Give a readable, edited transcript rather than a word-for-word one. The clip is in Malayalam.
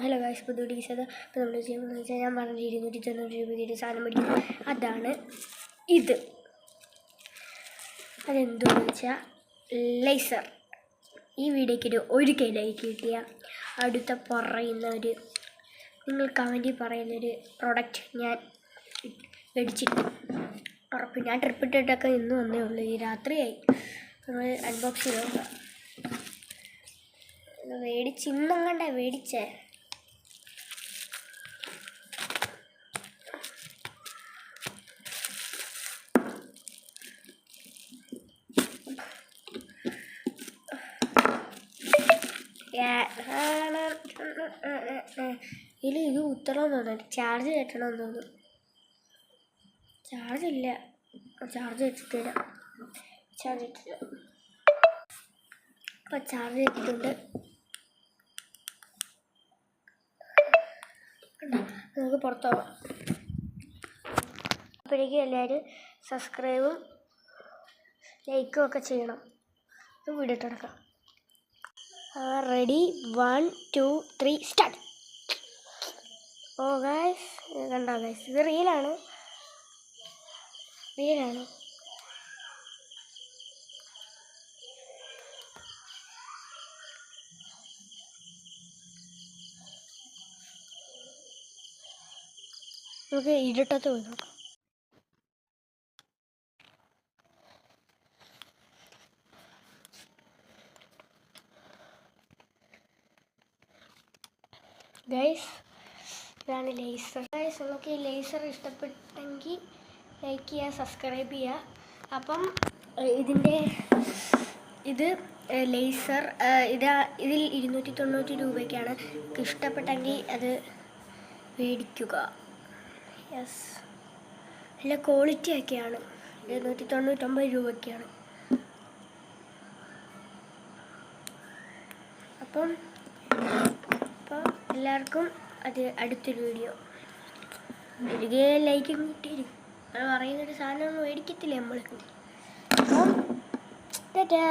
ഹലോ ഗൈസ്, പുതിയ ഡീസത് ഇപ്പോൾ നമ്മൾ ചെയ്യുന്നതെന്ന് വെച്ചാൽ ഞാൻ പറഞ്ഞ 290 രൂപയ്ക്ക് സാധനം മേടിക്കുന്നത് അതാണ് ഇത്. അതെന്തെന്ന് വെച്ചാൽ ലേസർ. ഈ വീഡിയോയ്ക്ക് ഒരു കെ ലൈക്ക് കിട്ടിയ അടുത്ത പറയുന്നൊരു നിങ്ങൾ കമൻറ്റിൽ പറയുന്നൊരു പ്രൊഡക്റ്റ് ഞാൻ മേടിച്ചിട്ട് ഉറപ്പ്. ഞാൻ ട്രിപ്പ് ഇട്ടിട്ടൊക്കെ ഇന്ന് വന്നേ ഉള്ളൂ, ഈ രാത്രിയായി. നമ്മൾ അൺബോക്സ് ചെയ്ത് നോക്കാം. ഇന്നും കണ്ടേ മേടിച്ചേ. ഇത് ഉത്തരം തോന്നുന്നു, ചാർജ് കയറ്റണമെന്ന് തോന്നുന്നു. ചാർജ് ഇല്ല, ചാർജ് വെച്ചിട്ടില്ല. അപ്പോൾ ചാർജ് വെച്ചിട്ടുണ്ട്. നമുക്ക് പുറത്ത് പോകാം. അപ്പോഴേക്കും എല്ലാവരും സബ്സ്ക്രൈബും ലൈക്കും ഒക്കെ ചെയ്യണം. വീഡിയോ തുടക്കാം. Ready, 1 2 3 start. ഓ ഗൈസ്, കണ്ടോ ഗൈസ്, ഇത് റിയലാണ്. നമുക്ക് ഇരുട്ടത്ത് പോയി നോക്കാം. ഗൈസ്, ഇതാണ് ലേസർ. ഗൈസ്, നമുക്ക് ഈ ലേസർ ഇഷ്ടപ്പെട്ടെങ്കിൽ ലൈക്ക് ചെയ്യുക, സബ്സ്ക്രൈബ് ചെയ്യുക. അപ്പം ഇത് ലേസർ ഇതിൽ 290 രൂപയ്ക്കാണ്. ഇഷ്ടപ്പെട്ടെങ്കിൽ അത് മേടിക്കുക. യെസ്, നല്ല ക്വാളിറ്റി ഒക്കെയാണ്. 299 രൂപയ്ക്കാണ്. അപ്പോൾ എല്ലാവർക്കും അത് അടുത്തൊരു വീഡിയോ തിരികെ ലൈക്കും കിട്ടിയിരിക്കും. അത് പറയുന്നൊരു സാധനം മേടിക്കത്തില്ലേ നമ്മൾ. അപ്പം ടാറ്റാ.